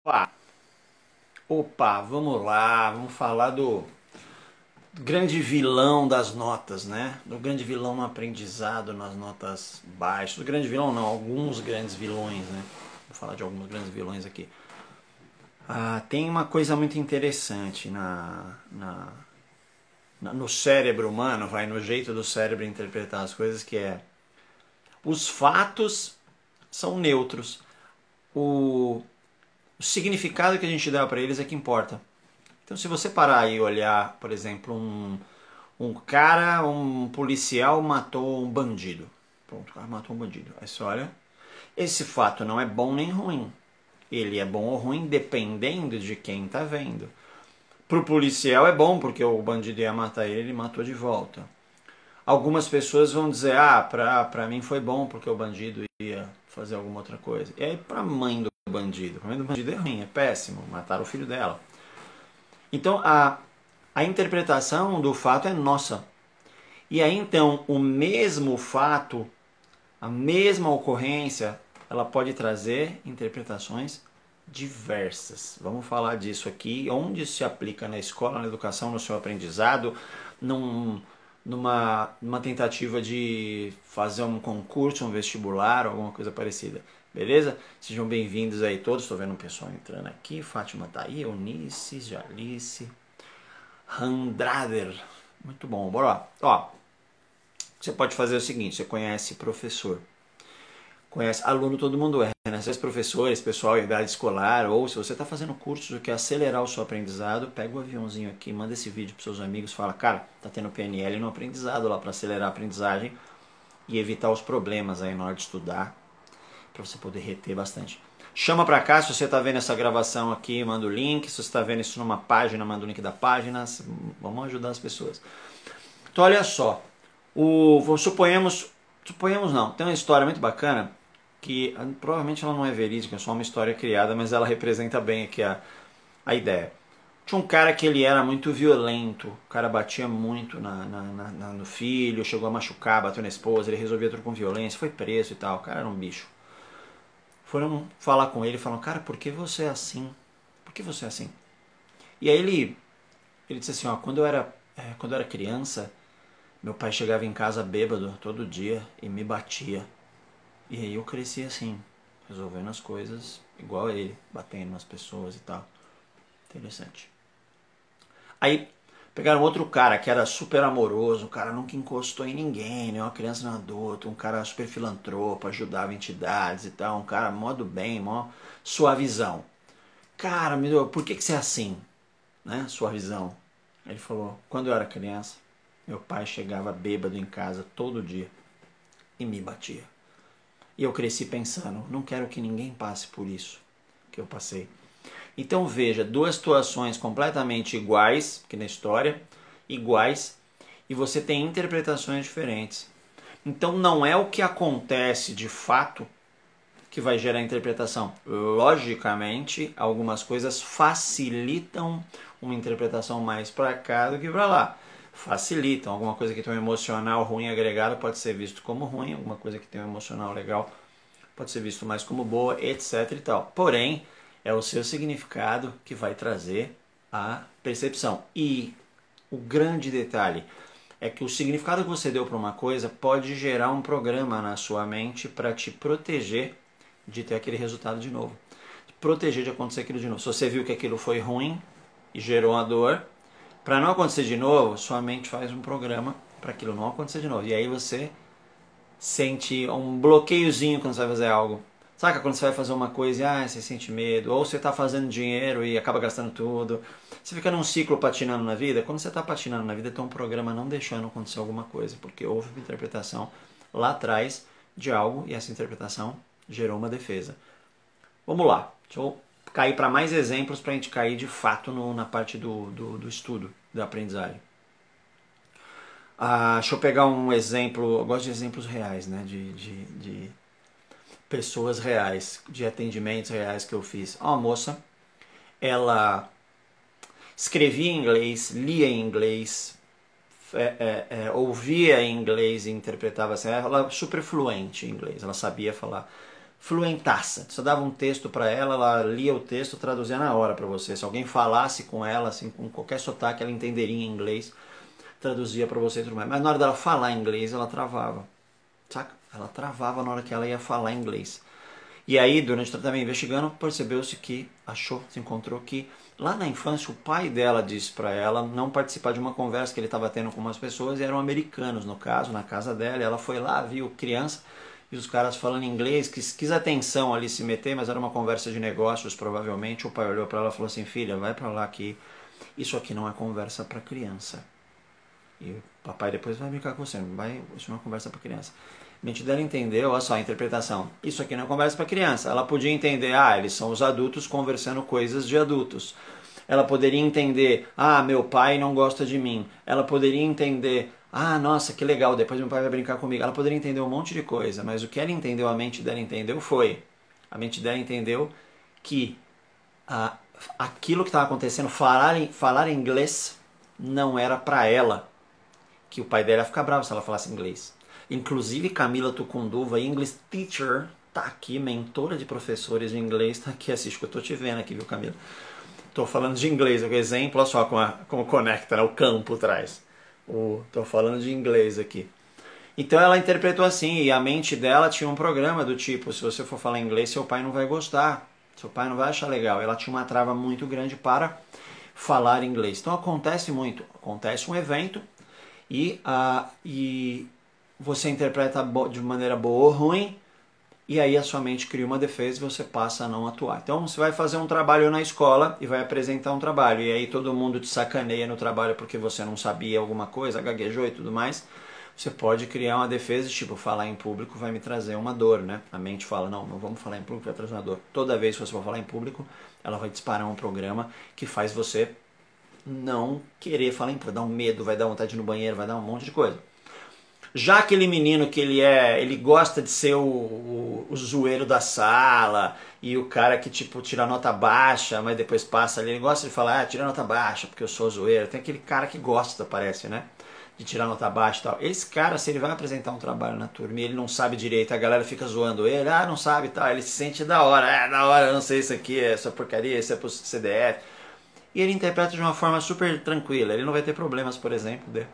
Opa, opa, vamos lá, vamos falar do grande vilão das notas, né? Do grande vilão no aprendizado, nas notas baixas. Do grande vilão não, alguns grandes vilões, né? Vou falar de alguns grandes vilões aqui. Tem uma coisa muito interessante no cérebro humano, vai no jeito do cérebro interpretar as coisas, que é os fatos são neutros. O significado que a gente dá para eles é que importa. Então, se você parar e olhar, por exemplo, um policial matou um bandido. Pronto, o cara matou um bandido. Aí você olha, esse fato não é bom nem ruim. Ele é bom ou ruim dependendo de quem está vendo. Para o policial é bom porque o bandido ia matar ele matou de volta. Algumas pessoas vão dizer, pra mim foi bom porque o bandido ia fazer alguma outra coisa. E aí pra mãe do bandido, a mãe do bandido é ruim, é péssimo, mataram o filho dela. Então a interpretação do fato é nossa. E aí então o mesmo fato, a mesma ocorrência, ela pode trazer interpretações diversas. Vamos falar disso aqui, onde se aplica na escola, na educação, no seu aprendizado, numa tentativa de fazer um concurso, um vestibular, alguma coisa parecida. Beleza? Sejam bem-vindos aí todos. Estou vendo um pessoal entrando aqui. Fátima tá aí, Eunice, Jalice, Randrader. Muito bom, bora lá. Ó, você pode fazer o seguinte, você conhece professor, conhece aluno, todo mundo é, né? Às vezes professores, pessoal em idade escolar, ou se você está fazendo curso que quer acelerar o seu aprendizado, pega o aviãozinho aqui, manda esse vídeo para seus amigos, fala, cara, tá tendo PNL no aprendizado lá para acelerar a aprendizagem e evitar os problemas aí na hora de estudar, para você poder reter bastante. Chama para cá, se você está vendo essa gravação aqui, manda o link, se você está vendo isso numa página, manda o link da página, vamos ajudar as pessoas. Então olha só, suponhamos não, tem uma história muito bacana, que provavelmente ela não é verídica, é só uma história criada, mas ela representa bem aqui a ideia. Tinha um cara que ele era muito violento, o cara batia muito no filho, chegou a machucar, bateu na esposa, ele resolvia tudo com violência, foi preso e tal, o cara era um bicho. Foram falar com ele e falaram, cara, por que você é assim? Por que você é assim? E aí ele disse assim, ó, quando eu era criança, meu pai chegava em casa bêbado todo dia e me batia. E aí eu cresci assim, resolvendo as coisas igual a ele, batendo nas pessoas e tal. Interessante. Aí pegaram outro cara que era super amoroso, o cara nunca encostou em ninguém, né? Uma criança não adulto, um cara super filantropo, ajudava entidades e tal, um cara mó do bem, mó suavizão. Cara, por que você é assim? Né? Suavizão. Ele falou, quando eu era criança, meu pai chegava bêbado em casa todo dia e me batia. E eu cresci pensando, não quero que ninguém passe por isso que eu passei. Então veja, duas situações completamente iguais, que na história, iguais, e você tem interpretações diferentes. Então não é o que acontece de fato que vai gerar interpretação. Logicamente, algumas coisas facilitam uma interpretação mais para cá do que para lá. Facilitam. Alguma coisa que tem um emocional ruim agregado pode ser visto como ruim, alguma coisa que tem um emocional legal pode ser visto mais como boa, etc e tal. Porém, é o seu significado que vai trazer a percepção. E o grande detalhe é que o significado que você deu para uma coisa pode gerar um programa na sua mente para te proteger de ter aquele resultado de novo. Proteger de acontecer aquilo de novo. Se você viu que aquilo foi ruim e gerou uma dor, para não acontecer de novo, sua mente faz um programa para aquilo não acontecer de novo. E aí você sente um bloqueiozinho quando você vai fazer algo. Saca quando você vai fazer uma coisa e você sente medo, ou você está fazendo dinheiro e acaba gastando tudo. Você fica num ciclo patinando na vida. Quando você está patinando na vida, tem um programa não deixando acontecer alguma coisa, porque houve uma interpretação lá atrás de algo e essa interpretação gerou uma defesa. Vamos lá, deixa eu cair para mais exemplos para a gente cair de fato na parte do estudo, da aprendizagem. Deixa eu pegar um exemplo, eu gosto de exemplos reais, né? De pessoas reais, de atendimentos reais que eu fiz. Uma moça, ela escrevia em inglês, lia em inglês, ouvia em inglês e interpretava assim. Ela era super fluente em inglês, ela sabia falar fluentaça. Você dava um texto para ela, ela lia o texto, traduzia na hora para você. Se alguém falasse com ela, assim, com qualquer sotaque, ela entenderia em inglês, traduzia para você e tudo mais. Mas na hora dela falar inglês, ela travava. Saca? Ela travava na hora que ela ia falar inglês. E aí, durante o tratamento investigando, percebeu-se que, se encontrou que, lá na infância, o pai dela disse para ela não participar de uma conversa que ele estava tendo com umas pessoas, e eram americanos, no caso, na casa dela, e ela foi lá, viu criança, e os caras falando inglês, quis atenção ali se meter, mas era uma conversa de negócios, provavelmente. O pai olhou para ela e falou assim: filha, vai para lá que isso aqui não é conversa para criança. E o papai depois vai brincar com você, isso não é conversa para criança. A mente dela entendeu, olha só a interpretação. Isso aqui não é conversa para criança. Ela podia entender, eles são os adultos conversando coisas de adultos. Ela poderia entender, meu pai não gosta de mim. Ela poderia entender, nossa, que legal, depois meu pai vai brincar comigo. Ela poderia entender um monte de coisa, mas o que ela entendeu, a mente dela entendeu a mente dela entendeu que aquilo que estava acontecendo, falar inglês, não era para ela, que o pai dela ia ficar bravo se ela falasse inglês. Inclusive Camila Tucunduva, English Teacher, tá aqui, mentora de professores de inglês, tá aqui, assiste que eu tô te vendo aqui, viu, Camila? Tô falando de inglês, o exemplo, olha só como conecta, né, o campo traz. Tô falando de inglês aqui. Então ela interpretou assim, e a mente dela tinha um programa do tipo, se você for falar inglês, seu pai não vai gostar, seu pai não vai achar legal. Ela tinha uma trava muito grande para falar inglês. Então acontece um evento e você interpreta de maneira boa ou ruim, e aí a sua mente cria uma defesa e você passa a não atuar. Então você vai fazer um trabalho na escola e vai apresentar um trabalho, e aí todo mundo te sacaneia no trabalho porque você não sabia alguma coisa, gaguejou e tudo mais. Você pode criar uma defesa de tipo, falar em público vai me trazer uma dor, né? A mente fala, não vamos falar em público, vai trazer uma dor. Toda vez que você for falar em público, ela vai disparar um programa que faz você não querer falar em público, vai dar um medo, vai dar vontade de ir no banheiro, vai dar um monte de coisa. Já aquele menino que ele gosta de ser o zoeiro da sala, e o cara que tipo tira nota baixa, mas depois passa ali, ele gosta de falar, tira nota baixa porque eu sou zoeiro. Tem aquele cara que gosta, parece, né, de tirar nota baixa e tal. Esse cara, se ele vai apresentar um trabalho na turma e ele não sabe direito, a galera fica zoando ele, não sabe e tal, ele se sente da hora, da hora, eu não sei isso aqui, essa porcaria, isso é pro CDF. E ele interpreta de uma forma super tranquila, ele não vai ter problemas, por exemplo, de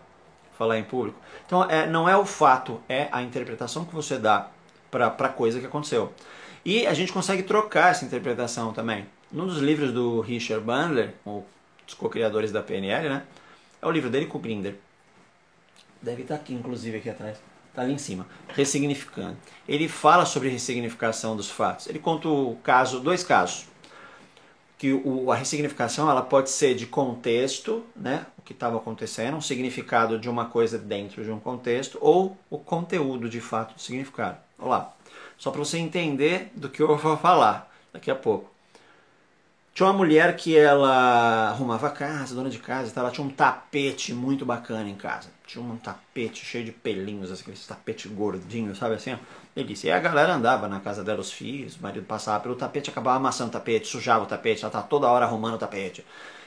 falar em público. Então não é o fato, é a interpretação que você dá para a coisa que aconteceu. E a gente consegue trocar essa interpretação também. Num dos livros do Richard Bandler, um dos co-criadores da PNL, né? É o livro dele com o Grinder. Deve estar aqui, inclusive, aqui atrás. Está ali em cima. Ressignificando. Ele fala sobre ressignificação dos fatos. Ele conta dois casos. Que a ressignificação ela pode ser de contexto, né, o que estava acontecendo, um significado de uma coisa dentro de um contexto, ou o conteúdo de fato do significado. Olha lá, só para você entender do que eu vou falar daqui a pouco. Tinha uma mulher que ela arrumava a casa, dona de casa, ela tinha um tapete muito bacana em casa. Tinha um tapete cheio de pelinhos, aqueles tapete gordinho, sabe assim? Delícia. E a galera andava na casa dela, os filhos, o marido passava pelo tapete, acabava amassando o tapete, sujava o tapete, ela estava toda hora arrumando o tapete.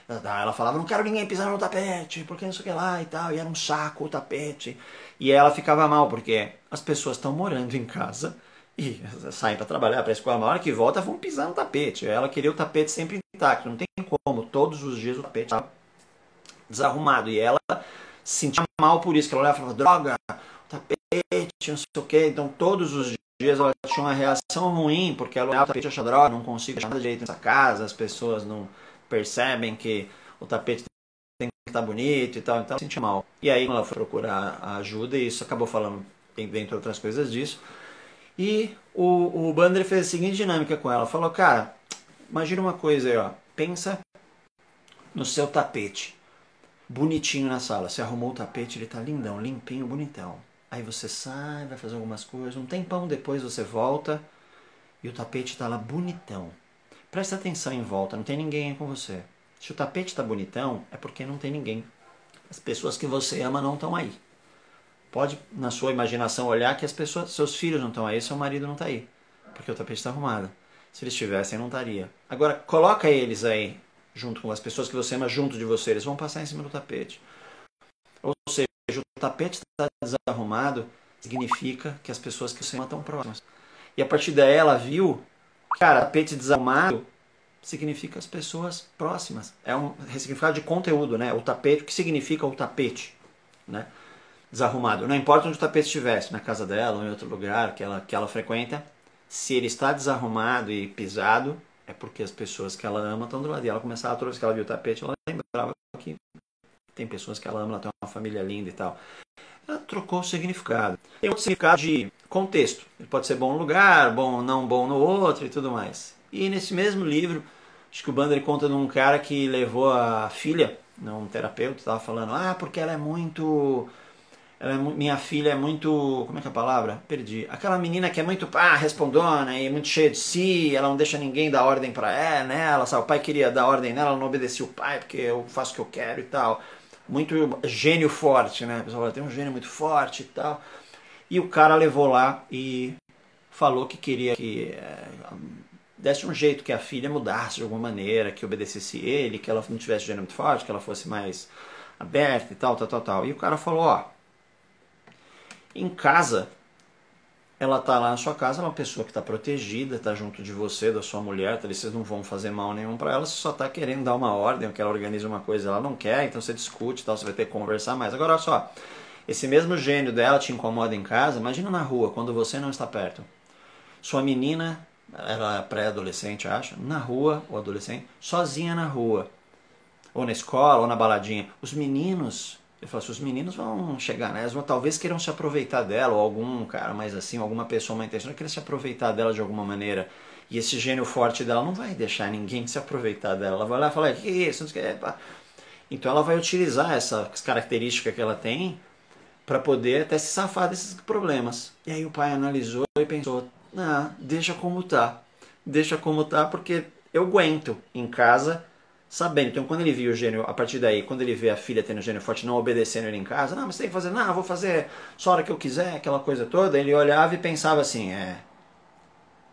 Ela falava, não quero ninguém pisando no tapete, porque não sei o que lá e tal, e era um saco o tapete. E ela ficava mal, porque as pessoas estão morando em casa e saem para trabalhar, para a escola, na hora que volta vão pisar no tapete. Ela queria o tapete sempre intacto, não tem como, todos os dias o tapete estava desarrumado. E ela se sentia mal por isso, que ela olhava e falava, droga, o tapete, não sei o que. Então todos os dias ela tinha uma reação ruim, porque ela olhava o tapete e achava, droga, não consigo achar nada direito nessa casa, as pessoas não percebem que o tapete tem que estar bonito e tal, então ela se sentia mal. E aí ela foi procurar ajuda e isso acabou falando, dentre outras coisas disso. E o Bandler fez a seguinte dinâmica com ela, falou, cara, imagina uma coisa aí, ó, pensa no seu tapete, bonitinho na sala, você arrumou o tapete, ele tá lindão, limpinho, bonitão. Aí você sai, vai fazer algumas coisas, um tempão depois você volta e o tapete tá lá bonitão. Presta atenção em volta, não tem ninguém aí com você. Se o tapete tá bonitão, é porque não tem ninguém. As pessoas que você ama não estão aí. Pode, na sua imaginação, olhar que as pessoas, seus filhos não estão aí, seu marido não está aí. Porque o tapete está arrumado. Se eles estivessem, não estaria. Agora, coloca eles aí, junto com as pessoas que você ama, junto de você. Eles vão passar em cima do tapete. Ou seja, o tapete está desarrumado, significa que as pessoas que você ama estão próximas. E a partir daí ela viu, cara, tapete desarrumado significa as pessoas próximas. É um significado de conteúdo, né? O tapete, o que significa o tapete, né? Desarrumado. Não importa onde o tapete estivesse, na casa dela ou em outro lugar que ela frequenta, se ele está desarrumado e pisado, é porque as pessoas que ela ama estão do lado. E ela começava, toda vez que ela viu o tapete, ela lembrava que tem pessoas que ela ama, ela tem uma família linda e tal. Ela trocou o significado. Tem outro significado de contexto. Ele pode ser bom no lugar, bom não bom no outro e tudo mais. E nesse mesmo livro, acho que o Bandler conta de um cara que levou a filha, um terapeuta, estava falando, porque ela é muito... minha filha é muito... Como é que é a palavra? Perdi. Aquela menina que é muito respondona e muito cheia de si, ela não deixa ninguém dar ordem para ela, nela, sabe? O pai queria dar ordem nela, ela não obedecia o pai porque eu faço o que eu quero e tal. Muito gênio forte, né? A pessoa fala, tem um gênio muito forte e tal. E o cara levou lá e falou que queria que desse um jeito que a filha mudasse de alguma maneira, que obedecesse ele, que ela não tivesse gênio muito forte, que ela fosse mais aberta e tal, tal, tal, tal. E o cara falou, em casa, ela tá lá na sua casa, ela é uma pessoa que está protegida, está junto de você, da sua mulher, vocês não vão fazer mal nenhum para ela, você só está querendo dar uma ordem, ou que ela organize uma coisa, ela não quer, então você discute, tal, você vai ter que conversar mais. Agora, olha só, esse mesmo gênio dela te incomoda em casa, imagina na rua, quando você não está perto. Sua menina, ela é pré-adolescente, acho, na rua, ou adolescente, sozinha na rua, ou na escola, ou na baladinha. Os meninos... Ele falou assim, os meninos vão chegar nessa, talvez queiram se aproveitar dela, ou algum cara mais assim, alguma pessoa mais intencional, queira se aproveitar dela de alguma maneira. E esse gênio forte dela não vai deixar ninguém se aproveitar dela. Ela vai lá e falar, que isso? Então ela vai utilizar essas características que ela tem para poder até se safar desses problemas. E aí o pai analisou e pensou, deixa como tá. Deixa como tá porque eu aguento em casa... sabendo. Então, quando ele viu o gênio, a partir daí, quando ele vê a filha tendo gênio forte, não obedecendo ele em casa, mas você tem que fazer, vou fazer só a hora que eu quiser, aquela coisa toda, ele olhava e pensava assim,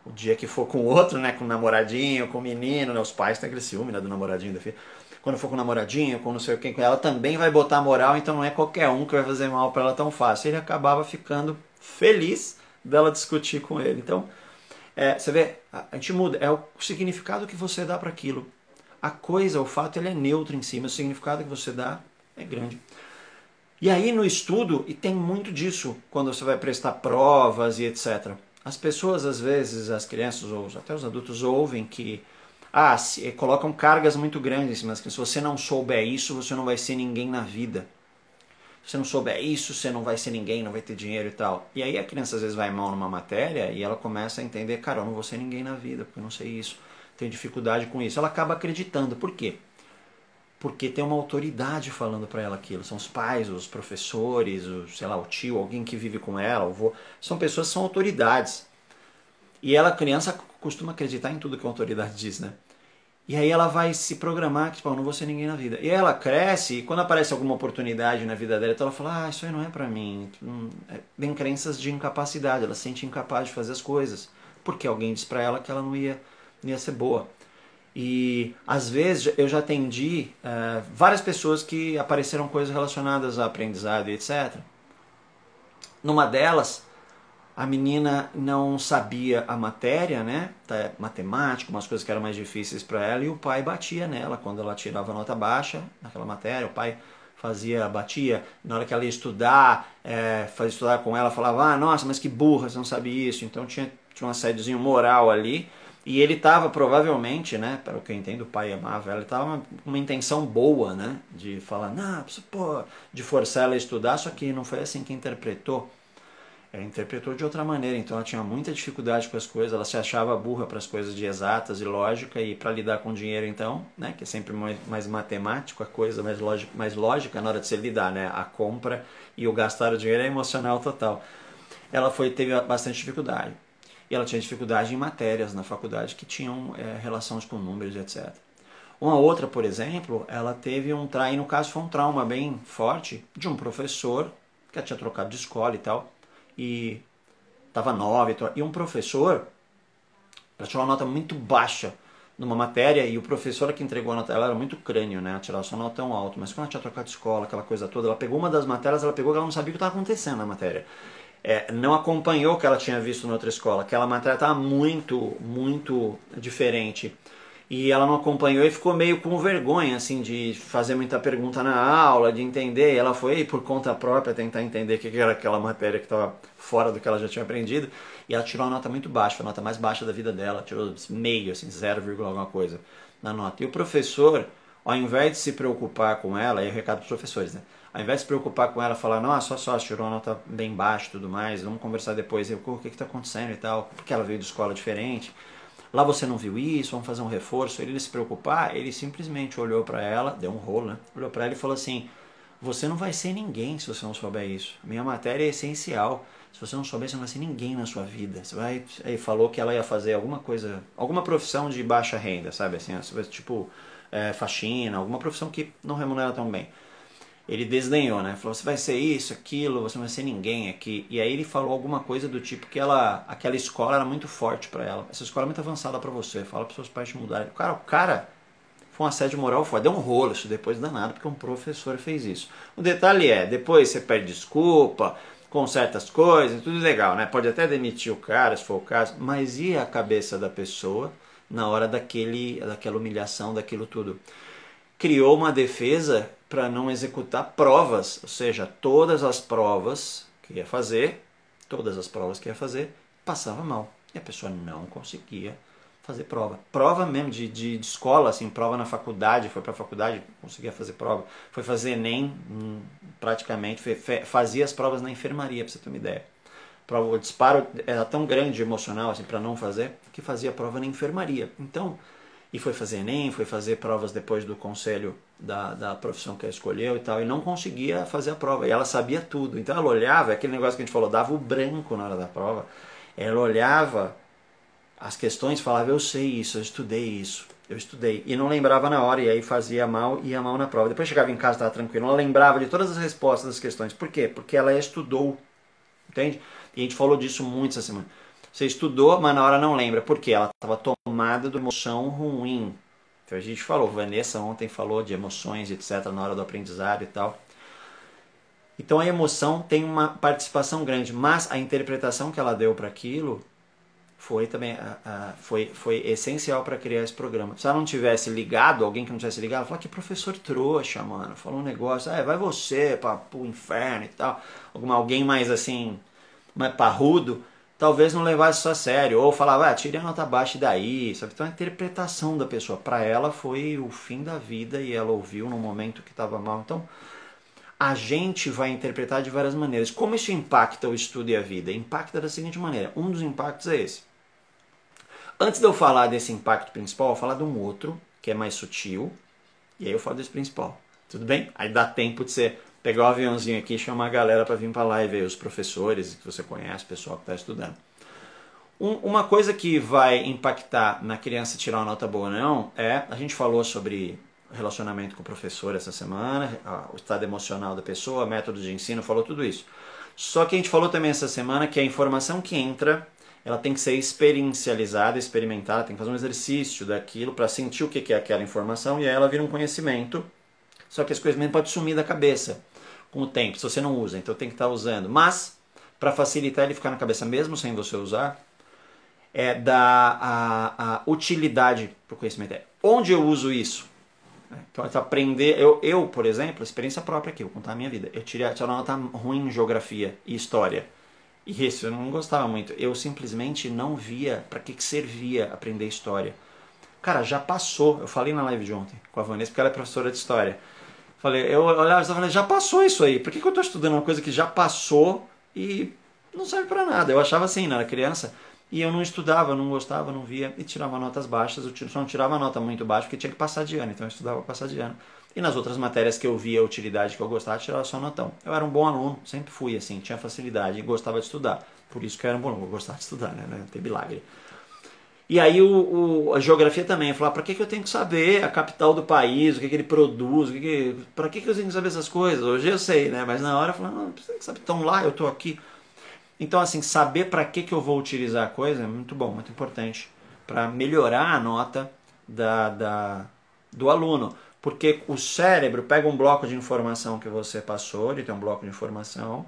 o dia que for com o outro, né, com o namoradinho, com o menino, né, os pais têm aquele ciúme, né, do namoradinho da filha, quando for com o namoradinho, com não sei quem, com ela também vai botar moral, então não é qualquer um que vai fazer mal para ela tão fácil. Ele acabava ficando feliz dela discutir com ele. Então, você vê, a gente muda, é o significado que você dá para aquilo. A coisa, o fato, ele é neutro em si, mas o significado que você dá é grande. E aí no estudo, e tem muito disso, quando você vai prestar provas e etc. As pessoas, às vezes, as crianças, ou até os adultos, ouvem que colocam cargas muito grandes em cima das crianças. Se você não souber isso, você não vai ser ninguém na vida. Se você não souber isso, você não vai ser ninguém, não vai ter dinheiro e tal. E aí a criança, às vezes, vai mal numa matéria e ela começa a entender, cara, eu não vou ser ninguém na vida, porque eu não sei isso. Tem dificuldade com isso. Ela acaba acreditando. Por quê? Porque tem uma autoridade falando para ela aquilo. São os pais, os professores, o tio, alguém que vive com ela, o avô. São pessoas que são autoridades. E ela, criança, costuma acreditar em tudo que a autoridade diz, né? E aí ela vai se programar que, tipo, eu não vou ser ninguém na vida. E ela cresce e quando aparece alguma oportunidade na vida dela, então ela fala, isso aí não é para mim. Tem crenças de incapacidade. Ela se sente incapaz de fazer as coisas. Porque alguém diz para ela que ela não ia ser boa. E às vezes eu já atendi várias pessoas que apareceram coisas relacionadas a aprendizado e etc. Numa delas, a menina não sabia a matéria, né? Matemática, umas coisas que eram mais difíceis para ela, e o pai batia nela quando ela tirava nota baixa naquela matéria. O pai batia, na hora que ela ia estudar, fazia estudar com ela, falava, nossa, mas que burra, você não sabe isso. Então tinha um assédiozinho moral ali. E ele estava provavelmente, né, pelo que eu entendo, o pai amava ela, ele estava com uma intenção boa, né, de falar, de forçar ela a estudar, só que não foi assim que interpretou. Ela interpretou de outra maneira, então ela tinha muita dificuldade com as coisas, ela se achava burra para as coisas de exatas e lógica, e para lidar com dinheiro então, né, que é sempre mais matemático, a coisa mais lógica na hora de se lidar, né, a compra e o gastar o dinheiro é emocional total. Ela teve bastante dificuldade. E ela tinha dificuldade em matérias na faculdade que tinham relações com números, etc. Uma outra, por exemplo, ela teve e no caso foi um trauma bem forte de um professor que ela tinha trocado de escola e tal, e estava 9, e um professor, ela tirou uma nota muito baixa numa matéria, e o professor que entregou a nota, ela era muito crânio, né? Ela tirava sua nota tão alta, mas quando ela tinha trocado de escola, aquela coisa toda, ela pegou uma das matérias, ela não sabia o que estava acontecendo na matéria. não acompanhou o que ela tinha visto na outra escola. Aquela matéria estava muito, muito diferente. E ela não acompanhou e ficou meio com vergonha, assim, de fazer muita pergunta na aula, de entender. E ela foi por conta própria tentar entender o que era aquela matéria que estava fora do que ela já tinha aprendido. E ela tirou uma nota muito baixa, foi a nota mais baixa da vida dela. Tirou meio, assim, 0, alguma coisa na nota. E o professor, ao invés de se preocupar com ela, e o recado para os professores, né? Ao invés de se preocupar com ela, falar, não, só tirou uma nota bem baixa e tudo mais, vamos conversar depois. Eu, o que está acontecendo e tal? Porque ela veio de escola diferente. Lá você não viu isso, vamos fazer um reforço. Ele se preocupar, ele simplesmente olhou para ela, deu um rolo, né? Olhou para ela e falou assim, você não vai ser ninguém se você não souber isso. Minha matéria é essencial. Se você não souber, você não vai ser ninguém na sua vida. Você vai... Aí falou que ela ia fazer alguma coisa, alguma profissão de baixa renda, sabe? Assim, tipo faxina, alguma profissão que não remunera tão bem. Ele desdenhou, né? Falou, você vai ser isso, aquilo, você não vai ser ninguém aqui. E aí ele falou alguma coisa do tipo que aquela escola era muito forte para ela. Essa escola é muito avançada para você. Fala para seus pais te mudarem. O cara foi um assédio moral forte. Deu um rolo isso depois danado, porque um professor fez isso. O detalhe é, depois você pede desculpa com certas coisas, tudo legal, né? Pode até demitir o cara, se for o caso. Mas e a cabeça da pessoa na hora daquela humilhação, daquilo tudo? Criou uma defesa para não executar provas, ou seja, todas as provas que ia fazer, passava mal. E a pessoa não conseguia fazer prova. Prova mesmo de escola, assim, prova na faculdade, foi para a faculdade, conseguia fazer prova. Foi fazer ENEM, praticamente, fazia as provas na enfermaria, para você ter uma ideia. O disparo era tão grande emocional, assim, para não fazer, que fazia prova na enfermaria. Então, e foi fazer ENEM, foi fazer provas depois do conselho da profissão que ela escolheu e tal, e não conseguia fazer a prova, e ela sabia tudo. Então ela olhava, aquele negócio que a gente falou, dava o branco na hora da prova, ela olhava as questões e falava, eu sei isso, eu estudei, e não lembrava na hora, e aí fazia mal, ia mal na prova. Depois chegava em casa, estava tranquilo, ela lembrava de todas as respostas das questões. Por quê? Porque ela estudou, entende? E a gente falou disso muito essa semana. Você estudou, mas na hora não lembra. Por quê? Ela estava tomada de emoção ruim. Então a gente falou, Vanessa ontem falou de emoções, etc., na hora do aprendizado e tal. Então a emoção tem uma participação grande, mas a interpretação que ela deu para aquilo foi também foi essencial para criar esse programa. Se ela não tivesse ligado, alguém que não tivesse ligado, ela falou, que professor trouxa, mano, falou um negócio, vai você pro inferno e tal. Alguém mais assim, mais parrudo, talvez não levasse isso a sério, ou falava, tire a nota baixa daí, sabe? Então a interpretação da pessoa, para ela foi o fim da vida e ela ouviu no momento que estava mal. Então a gente vai interpretar de várias maneiras. Como isso impacta o estudo e a vida? Impacta da seguinte maneira, um dos impactos é esse. Antes de eu falar desse impacto principal, eu vou falar de um outro, que é mais sutil, e aí eu falo desse principal, tudo bem? Aí dá tempo de você pegar o aviãozinho aqui e chamar a galera para vir para a live, aí, os professores que você conhece, o pessoal que está estudando. Uma coisa que vai impactar na criança tirar uma nota boa ou não, a gente falou sobre relacionamento com o professor essa semana, o estado emocional da pessoa, métodos de ensino, falou tudo isso. Só que a gente falou também essa semana que a informação que entra, ela tem que ser experiencializada, experimentada, tem que fazer um exercício daquilo para sentir o que é aquela informação e aí ela vira um conhecimento. Só que esse conhecimento pode sumir da cabeça com o tempo, se você não usa, então tem que estar usando. Mas, para facilitar ele ficar na cabeça mesmo sem você usar, dar a utilidade para o conhecimento. Onde eu uso isso? Então, aprender. Eu, por exemplo, experiência própria aqui, vou contar a minha vida. Eu tirei uma nota ruim em geografia e história. E isso, eu não gostava muito. Eu simplesmente não via para que servia aprender história. Cara, já passou. Eu falei na live de ontem com a Vanessa, porque ela é professora de história. Eu olhava e falei, já passou isso aí. Por que eu estou estudando uma coisa que já passou e não serve para nada? Eu achava assim, era criança. E eu não estudava, não gostava, não via e tirava notas baixas. Eu só não tirava nota muito baixa porque tinha que passar de ano. Então eu estudava para passar de ano. E nas outras matérias que eu via a utilidade que eu gostava, eu tirava só notão. Eu era um bom aluno, sempre fui assim, tinha facilidade e gostava de estudar. Por isso que eu era um bom aluno, eu gostava de estudar, né? Não tem milagre. E aí a geografia também, eu falava, para que eu tenho que saber a capital do país, o que ele produz, para que eu tenho que saber essas coisas? Hoje eu sei, né? Mas na hora eu falava, não, você tem que saber, então lá eu estou aqui. Então assim, saber para que eu vou utilizar a coisa é muito bom, muito importante, para melhorar a nota do aluno. Porque o cérebro pega um bloco de informação que você passou, ele tem um bloco de informação,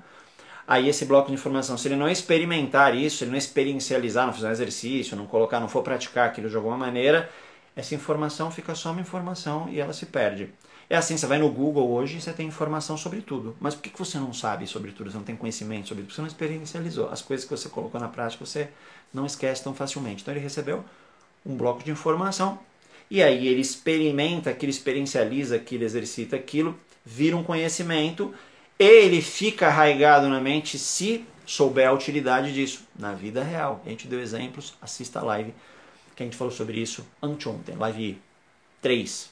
aí esse bloco de informação, se ele não experimentar isso, se ele não experiencializar, não fizer um exercício, não colocar, não for praticar aquilo de alguma maneira, essa informação fica só uma informação e ela se perde. É assim, você vai no Google hoje e você tem informação sobre tudo. Mas por que você não sabe sobre tudo? Você não tem conhecimento sobre tudo? Porque você não experiencializou. As coisas que você colocou na prática, você não esquece tão facilmente. Então ele recebeu um bloco de informação e aí ele experimenta aquilo, experiencializa aquilo, exercita aquilo, vira um conhecimento e ele fica arraigado na mente se souber a utilidade disso na vida real. A gente deu exemplos, assista a live que a gente falou sobre isso anteontem, live 3.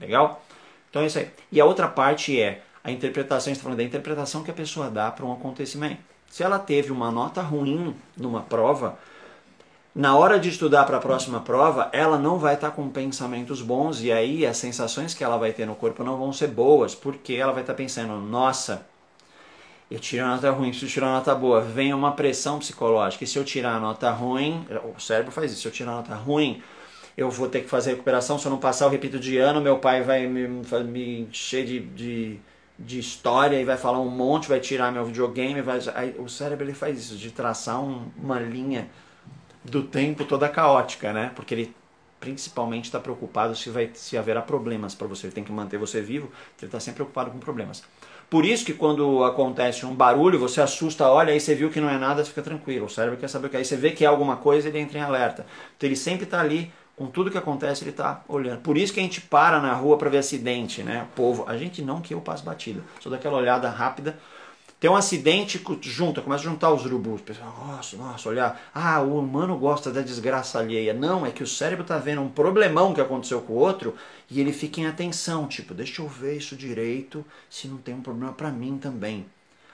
Legal? Então é isso aí. E a outra parte é a interpretação, a gente está falando da interpretação que a pessoa dá para um acontecimento. Se ela teve uma nota ruim numa prova, na hora de estudar para a próxima prova, ela não vai estar com pensamentos bons e aí as sensações que ela vai ter no corpo não vão ser boas, porque ela vai estar pensando, nossa, eu tirei a nota ruim, preciso tirar a nota boa, vem uma pressão psicológica, e se eu tirar a nota ruim, o cérebro faz isso, se eu tirar a nota ruim, eu vou ter que fazer recuperação, se eu não passar eu repito de ano, meu pai vai me encher de história e vai falar um monte, vai tirar meu videogame, aí, o cérebro ele faz isso, de traçar uma linha do tempo toda caótica, né? Porque ele principalmente está preocupado se haverá problemas para você, ele tem que manter você vivo, ele está sempre preocupado com problemas. Por isso que quando acontece um barulho, você assusta, olha, aí você viu que não é nada, fica tranquilo, o cérebro quer saber o que é, aí você vê que é alguma coisa, ele entra em alerta. Então ele sempre está ali, com tudo que acontece, ele está olhando. Por isso que a gente para na rua para ver acidente, né? O povo, a gente não que eu passo batido, só daquela olhada rápida. Tem um acidente, começa a juntar os urubus. Pessoal, nossa, olhar. Ah, o humano gosta da desgraça alheia. Não, é que o cérebro está vendo um problemão que aconteceu com o outro e ele fica em atenção. Tipo, deixa eu ver isso direito, se não tem um problema para mim também.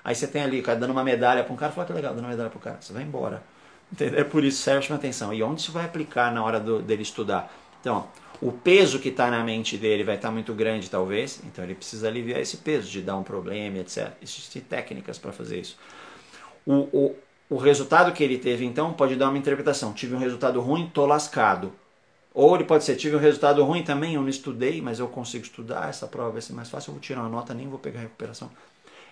Aí você tem ali, o cara dando uma medalha para um cara, fala que legal, dando uma medalha para o cara. Você vai embora. Entendeu? É por isso, serve uma atenção. E onde se vai aplicar na hora dele estudar? Então, o peso que está na mente dele vai estar muito grande, talvez, então ele precisa aliviar esse peso, de dar um problema, etc. Existem técnicas para fazer isso. O resultado que ele teve, então, pode dar uma interpretação. Tive um resultado ruim, estou lascado. Ou ele pode ser, tive um resultado ruim também, eu não estudei, mas eu consigo estudar, essa prova vai ser mais fácil, eu vou tirar uma nota, nem vou pegar recuperação.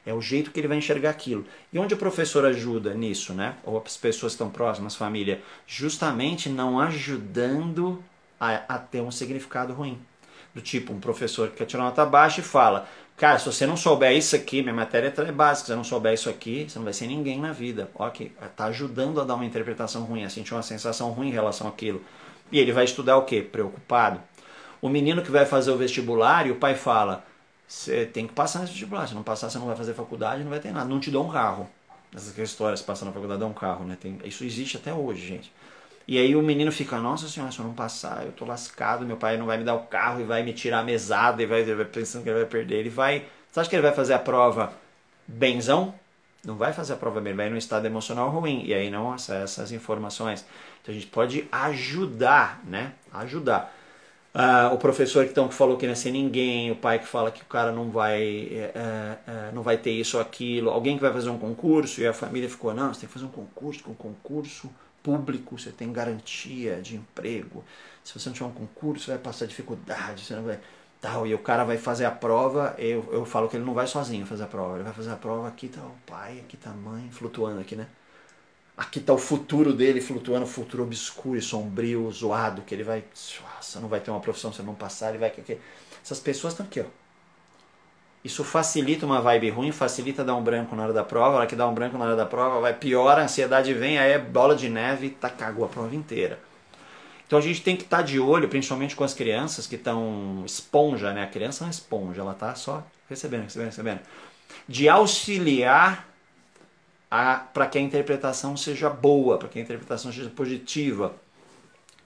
É o jeito que ele vai enxergar aquilo. E onde o professor ajuda nisso, né? Ou as pessoas que estão próximas, família, justamente não ajudando a ter um significado ruim. Do tipo, um professor que quer tirar uma nota baixa e fala, cara, se você não souber isso aqui, minha matéria é básica, se você não souber isso aqui, você não vai ser ninguém na vida. Ok, está ajudando a dar uma interpretação ruim, a sentir uma sensação ruim em relação àquilo. E ele vai estudar o quê? Preocupado. O menino que vai fazer o vestibular e o pai fala, você tem que passar nesse vestibular, se não passar você não vai fazer faculdade, não vai ter nada, não te dou um carro. Essas histórias, passar na faculdade dá um carro, né? Isso existe até hoje, gente. E aí o menino fica, nossa senhora, se eu não passar, eu tô lascado, meu pai não vai me dar o carro e vai me tirar a mesada e vai pensando que ele vai perder. Ele vai. Você acha que ele vai fazer a prova benzão? Não vai fazer a prova bem, vai num estado emocional ruim. E aí não acessa as informações. Então a gente pode ajudar, né? Ajudar. O professor que falou que não ia ser ninguém, o pai que fala que o cara não vai ter isso ou aquilo, alguém que vai fazer um concurso e a família ficou, não, você tem que fazer um concurso público, você tem garantia de emprego, se você não tiver um concurso você vai passar dificuldade, você não vai tal, e o cara vai fazer a prova, eu falo que ele não vai sozinho fazer a prova, ele vai fazer a prova, aqui tá o pai, aqui tá a mãe, flutuando aqui, né? Aqui tá o futuro dele flutuando, futuro obscuro e sombrio, zoado, que ele vai, nossa, não vai ter uma profissão se não passar, ele vai... Essas pessoas estão aqui, ó. Isso facilita uma vibe ruim, facilita dar um branco na hora da prova, a hora que dá um branco na hora da prova, vai pior, a ansiedade vem, aí é bola de neve, cagou a prova inteira. Então a gente tem que estar de olho, principalmente com as crianças que estão esponja, né? A criança não é esponja, ela está só recebendo, de auxiliar para que a interpretação seja boa, para que a interpretação seja positiva,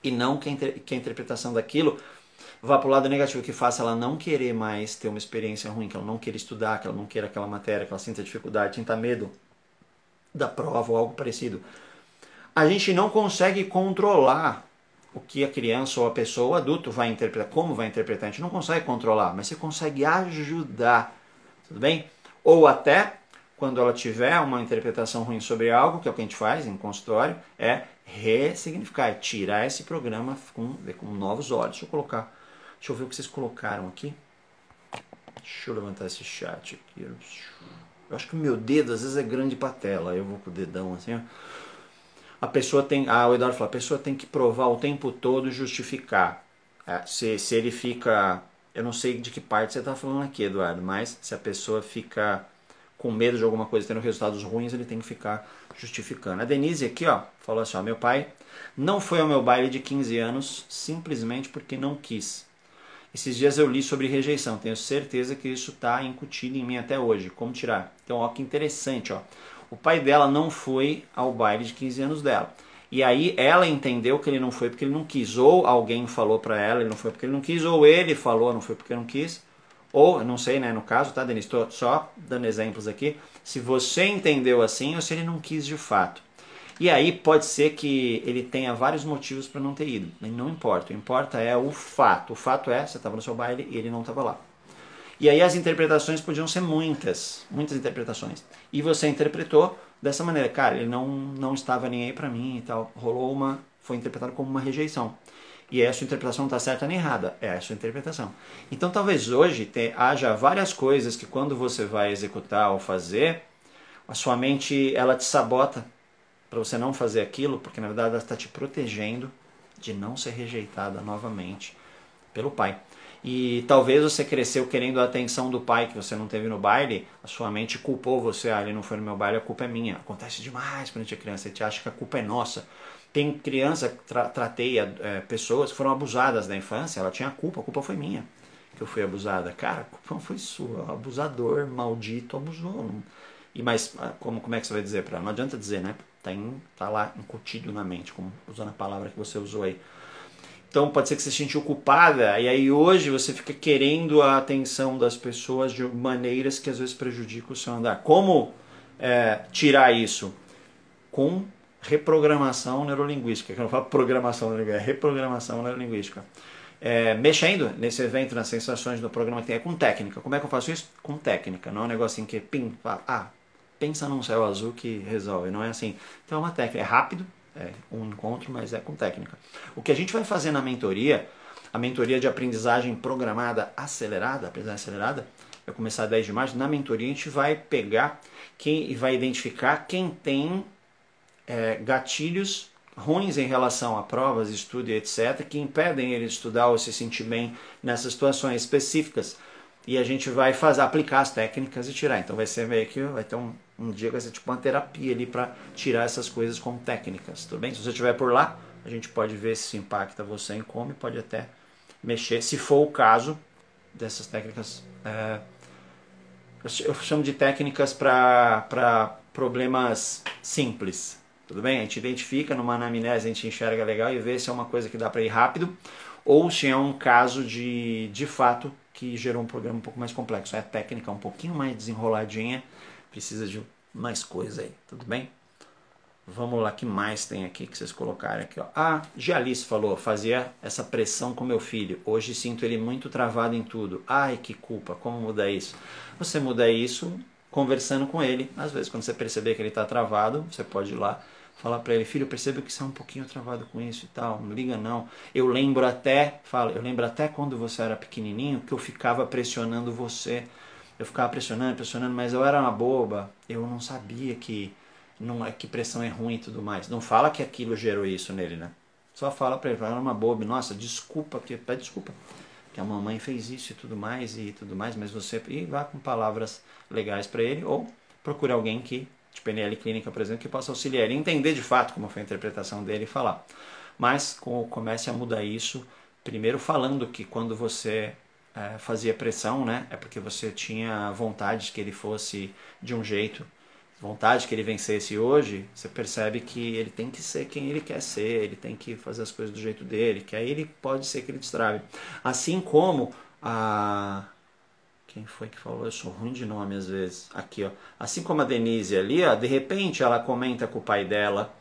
e não que a interpretação daquilo vá para o lado negativo, que faça ela não querer mais ter uma experiência ruim, que ela não queira estudar, que ela não queira aquela matéria, que ela sinta dificuldade, sinta medo da prova ou algo parecido. A gente não consegue controlar o que a criança ou a pessoa, o adulto vai interpretar, como vai interpretar, a gente não consegue controlar, mas você consegue ajudar, tudo bem? Ou até, quando ela tiver uma interpretação ruim sobre algo, que é o que a gente faz em consultório, é ressignificar, é tirar esse programa com novos olhos. Deixa eu ver o que vocês colocaram aqui. Deixa eu levantar esse chat aqui. Eu acho que o meu dedo às vezes é grande pra tela. Eu vou com o dedão assim, ó. A pessoa tem, o Eduardo falou, a pessoa tem que provar o tempo todo e justificar. Se ele fica, eu não sei de que parte você está falando aqui, Eduardo, mas se a pessoa fica com medo de alguma coisa tendo resultados ruins, ele tem que ficar justificando. A Denise aqui, ó, falou assim, ó, meu pai não foi ao meu baile de 15 anos simplesmente porque não quis. Esses dias eu li sobre rejeição, tenho certeza que isso está incutido em mim até hoje. Como tirar? Então, ó, que interessante, ó. O pai dela não foi ao baile de 15 anos dela. E aí ela entendeu que ele não foi porque ele não quis. Ou alguém falou pra ela, ele não foi porque ele não quis. Ou ele falou, não foi porque não quis. Ou, não sei, né, no caso, tá, Denise? Estou só dando exemplos aqui. Se você entendeu assim ou se ele não quis de fato. E aí pode ser que ele tenha vários motivos para não ter ido. Não importa. O importa é o fato. O fato é, você estava no seu baile e ele não estava lá. E aí as interpretações podiam ser muitas interpretações. E você interpretou dessa maneira. Cara, ele não estava nem aí para mim e tal. Foi interpretado como uma rejeição. E a sua interpretação não está certa nem errada. É a sua interpretação. Então talvez hoje haja várias coisas que quando você vai executar ou fazer, a sua mente ela te sabota para você não fazer aquilo, porque na verdade ela está te protegendo de não ser rejeitada novamente pelo pai. E talvez você cresceu querendo a atenção do pai que você não teve no baile, a sua mente culpou você, ele não foi no meu baile, a culpa é minha. Acontece demais quando a gente é criança, a gente acha que a culpa é nossa. Tem criança, tratei pessoas que foram abusadas na infância, ela tinha a culpa foi minha que eu fui abusada. Cara, a culpa não foi sua, o abusador, maldito, abusou. Mas como é que você vai dizer para ela? Não adianta dizer, né? Tá lá incutido na mente, usando a palavra que você usou aí. Então pode ser que você se sentiu culpada e aí hoje você fica querendo a atenção das pessoas de maneiras que às vezes prejudicam o seu andar. Como tirar isso? Com reprogramação neurolinguística. Que eu não falo programação neurolinguística, é reprogramação neurolinguística. Mexendo nesse evento, nas sensações do programa que tem, com técnica. Como é que eu faço isso? Com técnica. Não é um negocinho que fala, pensa num céu azul que resolve. Não é assim. Então é uma técnica. É rápido, é um encontro, mas é com técnica. O que a gente vai fazer na mentoria, a mentoria de aprendizagem programada acelerada, aprendizagem acelerada, vai começar 10 de março. Na mentoria a gente vai pegar e vai identificar quem tem gatilhos ruins em relação a provas, estudo e etc., que impedem ele de estudar ou se sentir bem nessas situações específicas. E a gente vai aplicar as técnicas e tirar. Então vai ser meio que, vai ter um dia que vai ser tipo uma terapia ali para tirar essas coisas com técnicas, tudo bem? Se você estiver por lá, a gente pode ver se impacta você em como e pode até mexer, se for o caso dessas técnicas. Eu chamo de técnicas para problemas simples. Tudo bem? A gente identifica numa anamnese, a gente enxerga legal e vê se é uma coisa que dá para ir rápido ou se é um caso de fato que gerou um programa um pouco mais complexo. É a técnica um pouquinho mais desenroladinha, precisa de mais coisa aí, tudo bem? Vamos lá, que mais tem aqui que vocês colocaram aqui, ó. Gialice falou, fazia essa pressão com meu filho, hoje sinto ele muito travado em tudo. Ai, que culpa, como mudar isso? Você muda isso conversando com ele. Às vezes, quando você perceber que ele está travado, você pode ir lá falar para ele, filho, percebo que você é um pouquinho travado com isso e tal, não liga não. Eu lembro até quando você era pequenininho que eu ficava pressionando você. Eu ficava pressionando, mas eu era uma boba. Eu não sabia que pressão é ruim e tudo mais. Não fala que aquilo gerou isso nele, né? Só fala para ele, era uma boba. Nossa, pede desculpa. Que a mamãe fez isso e tudo mais, mas você... E vá com palavras legais para ele, ou procure alguém que, de PNL clínica, por exemplo, que possa auxiliar ele, entender de fato como foi a interpretação dele e falar. Mas comece a mudar isso, primeiro falando que quando você fazia pressão, né, é porque você tinha vontade que ele fosse de um jeito, vontade que ele vencesse hoje, você percebe que ele tem que ser quem ele quer ser, ele tem que fazer as coisas do jeito dele, que aí ele pode ser que ele destrave. Assim como quem foi que falou? Eu sou ruim de nome às vezes. Aqui, ó. Assim como a Denise ali, ó, de repente ela comenta com o pai dela.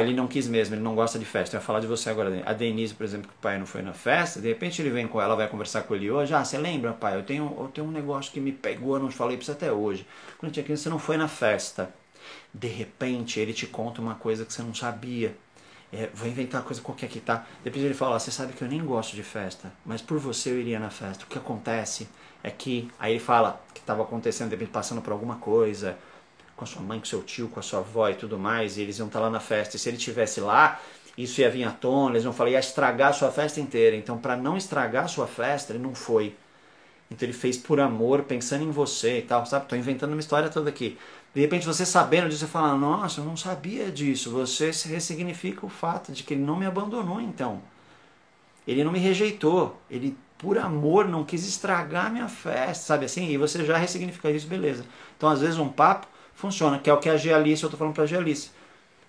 Ele não quis mesmo, ele não gosta de festa. Eu ia falar de você agora. A Denise, por exemplo, que o pai não foi na festa, de repente ele vem com ela, vai conversar com ele hoje. Você lembra, pai? Eu tenho um negócio que me pegou, eu não falei pra você até hoje. Quando eu tinha criança, você não foi na festa. De repente ele te conta uma coisa que você não sabia. Vou inventar uma coisa qualquer aqui, tá? Depois ele fala, você sabe que eu nem gosto de festa, mas por você eu iria na festa. O que acontece é que, aí ele fala que estava acontecendo, de repente passando por alguma coisa, com a sua mãe, com seu tio, com a sua avó e tudo mais, e eles iam estar lá na festa, e se ele estivesse lá, isso ia vir à tona, eles iam falar, ia estragar a sua festa inteira. Então, para não estragar a sua festa, ele não foi. Então ele fez por amor, pensando em você e tal, sabe? Estou inventando uma história toda aqui. De repente você sabendo disso, você fala, nossa, eu não sabia disso. Você se ressignifica o fato de que ele não me abandonou, então. Ele não me rejeitou. Ele, por amor, não quis estragar a minha festa, sabe assim? E você já ressignifica isso, beleza. Então, às vezes, um papo funciona, que é o que a Gialice, eu estou falando para a Gialice.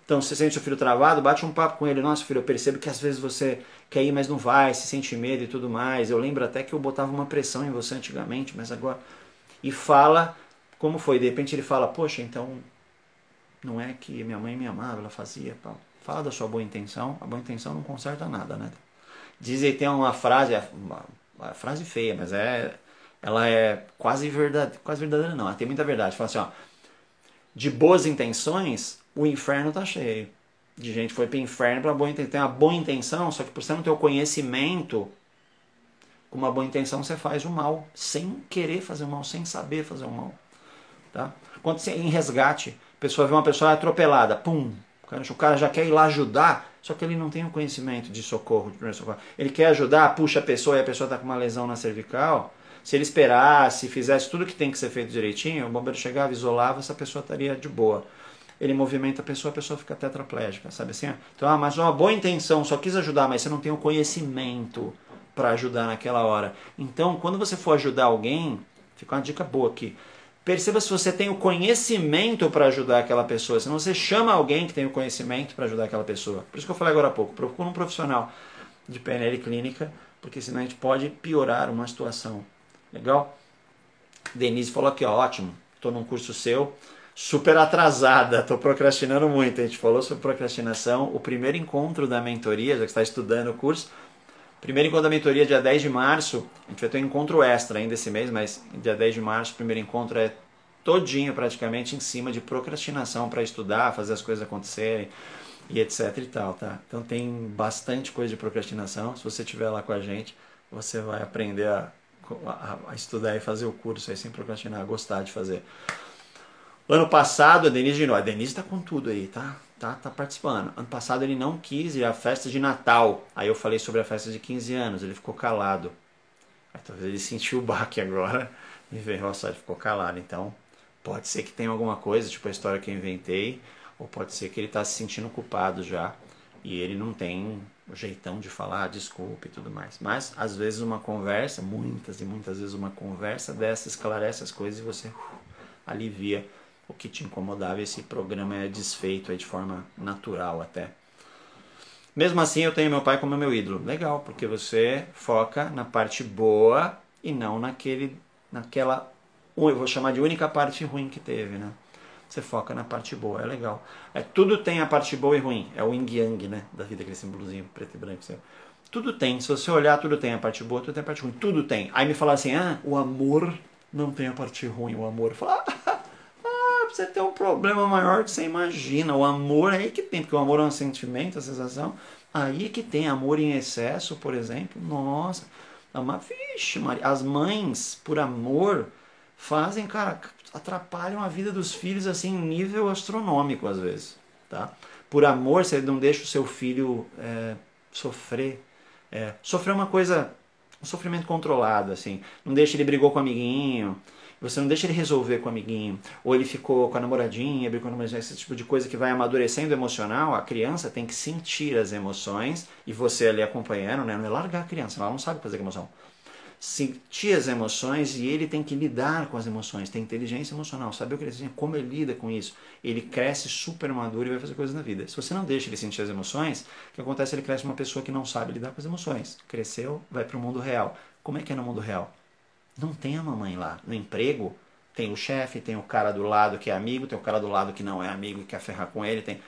Então, se você sente seu filho travado, bate um papo com ele. Nossa, filho, eu percebo que às vezes você quer ir, mas não vai, se sente medo e tudo mais. Eu lembro até que eu botava uma pressão em você antigamente, mas agora... E fala como foi. De repente ele fala, poxa, então não é que minha mãe me amava, ela fazia. Fala da sua boa intenção. A boa intenção não conserta nada, né? Dizem, tem uma frase, uma frase feia, mas ela é quase verdadeira não. Ela tem muita verdade. Fala assim, ó, de boas intenções... o inferno está cheio de gente que foi para o inferno para boa intenção. Tem uma boa intenção, só que por você não ter o conhecimento, com uma boa intenção você faz o mal, sem querer fazer o mal, sem saber fazer o mal. Tá? Quando você, em resgate, a pessoa vê uma pessoa atropelada, pum, o cara já quer ir lá ajudar, só que ele não tem o conhecimento de socorro, de primeiro socorro. Ele quer ajudar, puxa a pessoa e a pessoa está com uma lesão na cervical. Se ele esperasse, fizesse tudo que tem que ser feito direitinho, o bombeiro chegava, isolava, essa pessoa estaria de boa. Ele movimenta a pessoa fica tetraplégica, sabe assim? Então, mas uma boa intenção, só quis ajudar, mas você não tem o conhecimento para ajudar naquela hora. Então, quando você for ajudar alguém, fica uma dica boa aqui. Perceba se você tem o conhecimento para ajudar aquela pessoa. Se não, você chama alguém que tem o conhecimento para ajudar aquela pessoa. Por isso que eu falei agora há pouco, procura um profissional de PNL clínica, porque senão a gente pode piorar uma situação. Legal? Denise falou aqui, ó, ótimo, estou num curso seu, super atrasada, estou procrastinando muito. A gente falou sobre procrastinação. O primeiro encontro da mentoria, já que está estudando o curso, primeiro encontro da mentoria, dia 10 de março, a gente vai ter um encontro extra ainda esse mês, mas dia 10 de março o primeiro encontro é todinho praticamente em cima de procrastinação para estudar, fazer as coisas acontecerem e etc e tal, tá? Então tem bastante coisa de procrastinação. Se você estiver lá com a gente, você vai aprender a estudar e fazer o curso aí sem procrastinar, a gostar de fazer. Ano passado, a Denise de novo. A Denise tá com tudo aí, tá participando. Ano passado ele não quis ir à festa de Natal. Aí eu falei sobre a festa de 15 anos, ele ficou calado. Aí talvez ele sentiu o baque agora e veio, nossa, ele ficou calado. Então, pode ser que tenha alguma coisa, tipo a história que eu inventei, ou pode ser que ele tá se sentindo culpado já e ele não tem o jeitão de falar desculpa e tudo mais. Mas, às vezes uma conversa, muitas e muitas vezes uma conversa dessa esclarece as coisas e você alivia o que te incomodava. Esse programa é desfeito aí de forma natural até. Mesmo assim, eu tenho meu pai como meu ídolo. Legal, porque você foca na parte boa e não naquela, eu vou chamar de única parte ruim que teve, né? Você foca na parte boa, é legal. Tudo tem a parte boa e ruim. É o yin yang, né? Da vida, aquele símbolozinho preto e branco. Tudo tem. Se você olhar, tudo tem a parte boa, tudo tem a parte ruim. Tudo tem. Aí me falar assim, o amor não tem a parte ruim. O amor. Fala, você tem um problema maior que você imagina. O amor é aí que tem, porque o amor é um sentimento, a sensação. Aí que tem amor em excesso, por exemplo. Nossa, vixe, Maria. As mães, por amor, fazem, cara, atrapalham a vida dos filhos assim em nível astronômico às vezes, tá? Por amor, você não deixa o seu filho sofrer. Sofrer uma coisa, um sofrimento controlado, assim. Não deixa ele brigou com o amiguinho. Você não deixa ele resolver com o amiguinho, ou ele ficou com a namoradinha, brigou com a namoradinha, esse tipo de coisa que vai amadurecendo emocional. A criança tem que sentir as emoções, e você ali acompanhando, né? Não é largar a criança, ela não sabe fazer emoção. Sentir as emoções, e ele tem que lidar com as emoções, tem inteligência emocional, saber o que ele sente, como ele lida com isso. Ele cresce super maduro e vai fazer coisas na vida. Se você não deixa ele sentir as emoções, o que acontece? Ele cresce uma pessoa que não sabe lidar com as emoções. Cresceu, vai para o mundo real. Como é que é no mundo real? Não tem a mamãe lá. No emprego, tem o chefe, tem o cara do lado que é amigo, tem o cara do lado que não é amigo e quer ferrar com ele.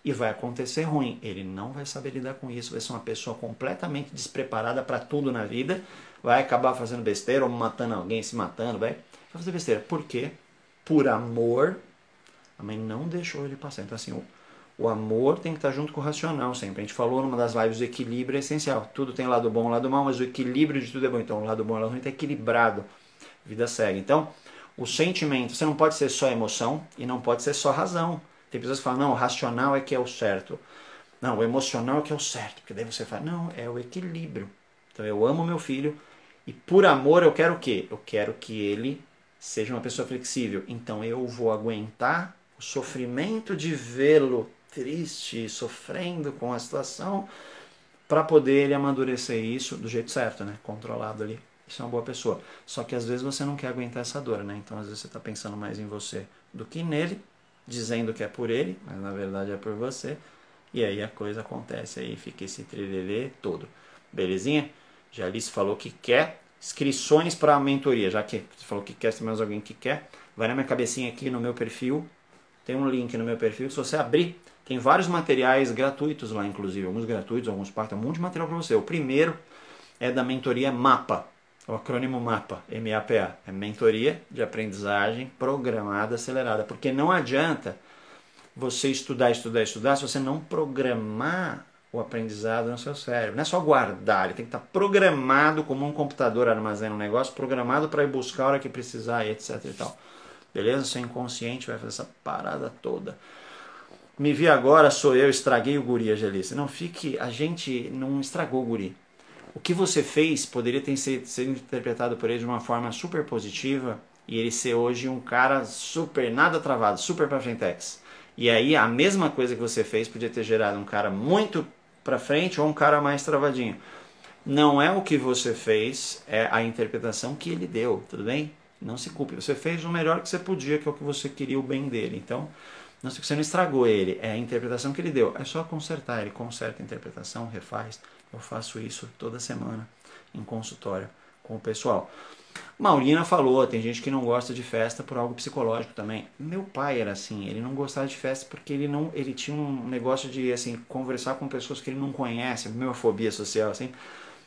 E vai acontecer ruim. Ele não vai saber lidar com isso. Vai ser uma pessoa completamente despreparada para tudo na vida. Vai acabar fazendo besteira ou matando alguém, se matando. Vai fazer besteira. Por quê? Por amor, a mãe não deixou ele passar. Então, assim, O amor tem que estar junto com o racional sempre. A gente falou numa das lives, o equilíbrio é essencial. Tudo tem lado bom e lado mal, mas o equilíbrio de tudo é bom. Então o lado bom e o lado ruim está equilibrado. A vida segue. Então, o sentimento, você não pode ser só emoção e não pode ser só razão. Tem pessoas que falam, não, o racional é que é o certo. Não, o emocional é que é o certo. Porque daí você fala, não, é o equilíbrio. Então eu amo meu filho e por amor eu quero o quê? Eu quero que ele seja uma pessoa flexível. Então eu vou aguentar o sofrimento de vê-lo triste, sofrendo com a situação, para poder ele amadurecer isso do jeito certo, né? Controlado ali. Isso é uma boa pessoa. Só que às vezes você não quer aguentar essa dor, né? Então às vezes você está pensando mais em você do que nele, dizendo que é por ele, mas na verdade é por você. E aí a coisa acontece aí, fica esse trilelê todo. Belezinha? Jalice falou que quer inscrições para a mentoria. Já que você falou que quer, se tem mais alguém que quer, vai na minha cabecinha aqui no meu perfil. Tem um link no meu perfil. Se você abrir, tem vários materiais gratuitos lá, inclusive. Alguns gratuitos, alguns pagos. Tem um monte de material para você. O primeiro é da mentoria MAPA. O acrônimo MAPA, M-A-P-A. É Mentoria de Aprendizagem Programada Acelerada. Porque não adianta você estudar se você não programar o aprendizado no seu cérebro. Não é só guardar, ele tem que estar programado como um computador armazena um negócio, programado para ir buscar a hora que precisar e etc e tal. Beleza? Seu inconsciente vai fazer essa parada toda. Me vi agora, sou eu, estraguei o guri, Angelice. Não fique, a gente não estragou o guri. O que você fez poderia ter sido interpretado por ele de uma forma super positiva e ele ser hoje um cara super, nada travado, super pra frentex. E aí a mesma coisa que você fez podia ter gerado um cara muito pra frente ou um cara mais travadinho. Não é o que você fez, é a interpretação que ele deu, tudo bem? Não se culpe, você fez o melhor que você podia, que é o que você queria, o bem dele. Então, você não estragou ele, é a interpretação que ele deu. É só consertar, ele conserta a interpretação, refaz. Eu faço isso toda semana em consultório com o pessoal. Maurina falou, tem gente que não gosta de festa por algo psicológico também. Meu pai era assim, ele não gostava de festa porque ele tinha um negócio de assim conversar com pessoas que ele não conhece, meio fobia social assim.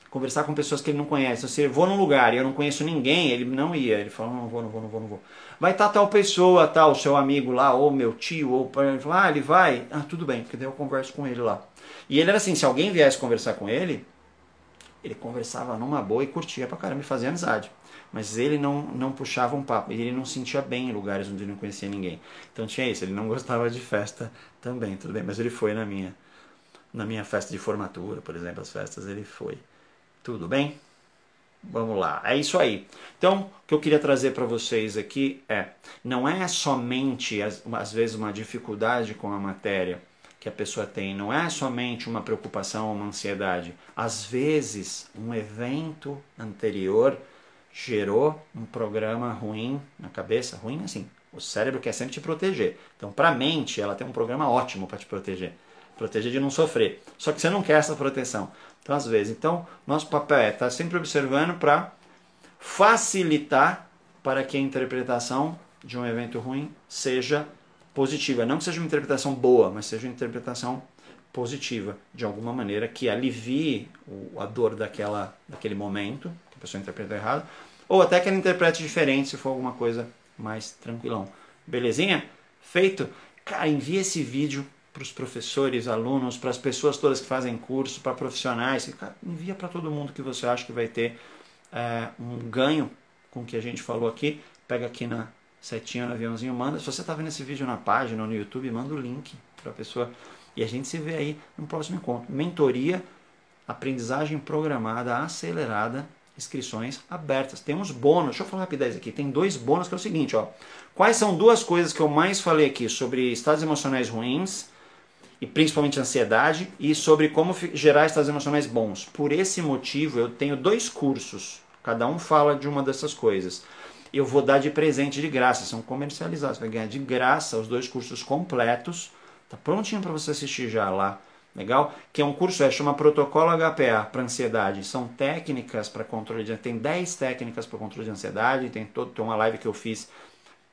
Conversar com pessoas que ele não conhece. Se eu vou num lugar e eu não conheço ninguém, ele não ia. Ele falou, não vou. Vai estar tal pessoa, tal, seu amigo lá, ou meu tio, ou ele fala, ele vai. Ah, tudo bem, porque daí eu converso com ele lá. E ele era assim, se alguém viesse conversar com ele conversava numa boa e curtia pra caramba e fazia amizade. Mas ele não puxava um papo, ele não sentia bem em lugares onde ele não conhecia ninguém. Então tinha isso, ele não gostava de festa também, tudo bem. Mas ele foi na minha festa de formatura, por exemplo, as festas, ele foi. Tudo bem? Vamos lá, é isso aí. Então, o que eu queria trazer para vocês aqui não é somente, às vezes, uma dificuldade com a matéria que a pessoa tem, não é somente uma preocupação ou uma ansiedade. Às vezes, um evento anterior gerou um programa ruim na cabeça, ruim assim, o cérebro quer sempre te proteger. Então, para a mente, ela tem um programa ótimo para te proteger de não sofrer. Só que você não quer essa proteção. Então, às vezes, nosso papel é estar sempre observando para facilitar para que a interpretação de um evento ruim seja positiva. Não que seja uma interpretação boa, mas seja uma interpretação positiva, de alguma maneira, que alivie a dor daquele momento, que a pessoa interpretou errado, ou até que ela interprete diferente, se for alguma coisa mais tranquilão. Belezinha? Feito? Cara, envia esse vídeo para os professores, alunos, para as pessoas todas que fazem curso, para profissionais. Cara, envia para todo mundo que você acha que vai ter um ganho com o que a gente falou aqui. Pega aqui na setinha, no aviãozinho, manda. Se você está vendo esse vídeo na página ou no YouTube, manda o link para a pessoa. E a gente se vê aí no próximo encontro. Mentoria, aprendizagem programada, acelerada, inscrições abertas. Tem uns bônus, deixa eu falar rapidez aqui. Tem 2 bônus que é o seguinte, ó. Quais são 2 coisas que eu mais falei aqui sobre estados emocionais ruins, e principalmente ansiedade, e sobre como gerar estados emocionais bons. Por esse motivo, eu tenho 2 cursos, cada um fala de uma dessas coisas. Eu vou dar de presente de graça, são comercializados, vai ganhar de graça os 2 cursos completos, tá prontinho para você assistir já lá, legal? Que é um curso, chama Protocolo HPA para ansiedade, são técnicas para controle de ansiedade, tem 10 técnicas para controle de ansiedade, tem uma live que eu fiz,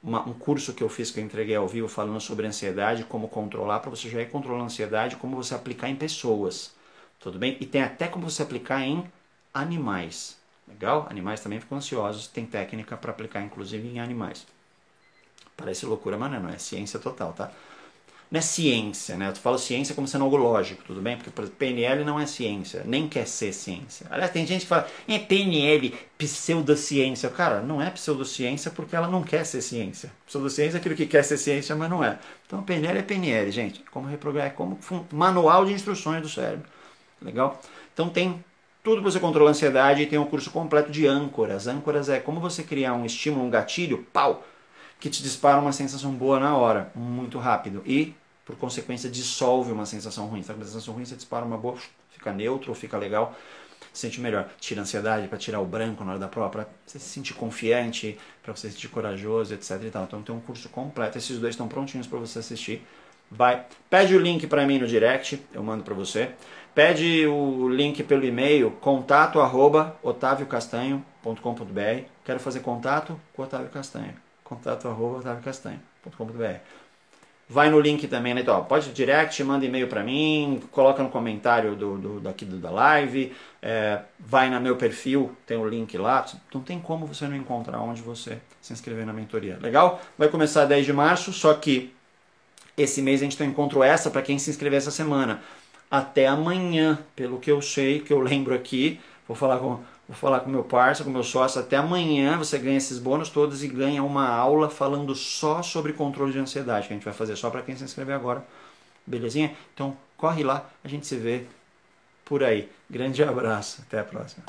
um curso que eu fiz, que eu entreguei ao vivo, falando sobre ansiedade, como controlar, para você já ir controlando a ansiedade, como você aplicar em pessoas, tudo bem? E tem até como você aplicar em animais, legal? Animais também ficam ansiosos, tem técnica para aplicar, inclusive, em animais. Parece loucura, mas não é ciência total, tá? não é ciência, né? Eu falo ciência como sendo algo lógico, tudo bem? Porque por exemplo, PNL não é ciência, nem quer ser ciência. Aliás, tem gente que fala, PNL, pseudociência. Cara, não é pseudociência porque ela não quer ser ciência. Pseudociência é aquilo que quer ser ciência, mas não é. Então PNL é PNL, gente. Como reprogramar, é como manual de instruções do cérebro. Legal? Então tem tudo para você controlar a ansiedade e tem um curso completo de âncoras. Âncoras é como você criar um estímulo, um gatilho, pau, que te dispara uma sensação boa na hora, muito rápido. E, por consequência, dissolve uma sensação ruim. Se a sensação ruim, você dispara uma boa, fica neutro, fica legal, se sente melhor. Tira a ansiedade, para tirar o branco na hora da prova, para você se sentir confiante, para você se sentir corajoso, etc. E tal. Então tem um curso completo, esses dois estão prontinhos para você assistir. Vai, pede o link para mim no direct, eu mando para você. Pede o link pelo e-mail, contato@otaviocastanho.com.br. Quero fazer contato com o Otávio Castanho. contato@otaviocastanho.com.br. Vai no link também, né? Então, pode direct, manda e-mail para mim, coloca no comentário daqui da live, vai no meu perfil, tem o link lá. Não tem como você não encontrar onde você se inscrever na mentoria. Legal? Vai começar 10 de março, só que esse mês a gente tem um encontro extra para quem se inscrever essa semana. Até amanhã, pelo que eu sei, que eu lembro aqui, vou falar com meu parceiro, com meu sócio, até amanhã você ganha esses bônus todos e ganha uma aula falando só sobre controle de ansiedade, que a gente vai fazer só para quem se inscrever agora. Belezinha? Então corre lá, a gente se vê por aí. Grande abraço, até a próxima.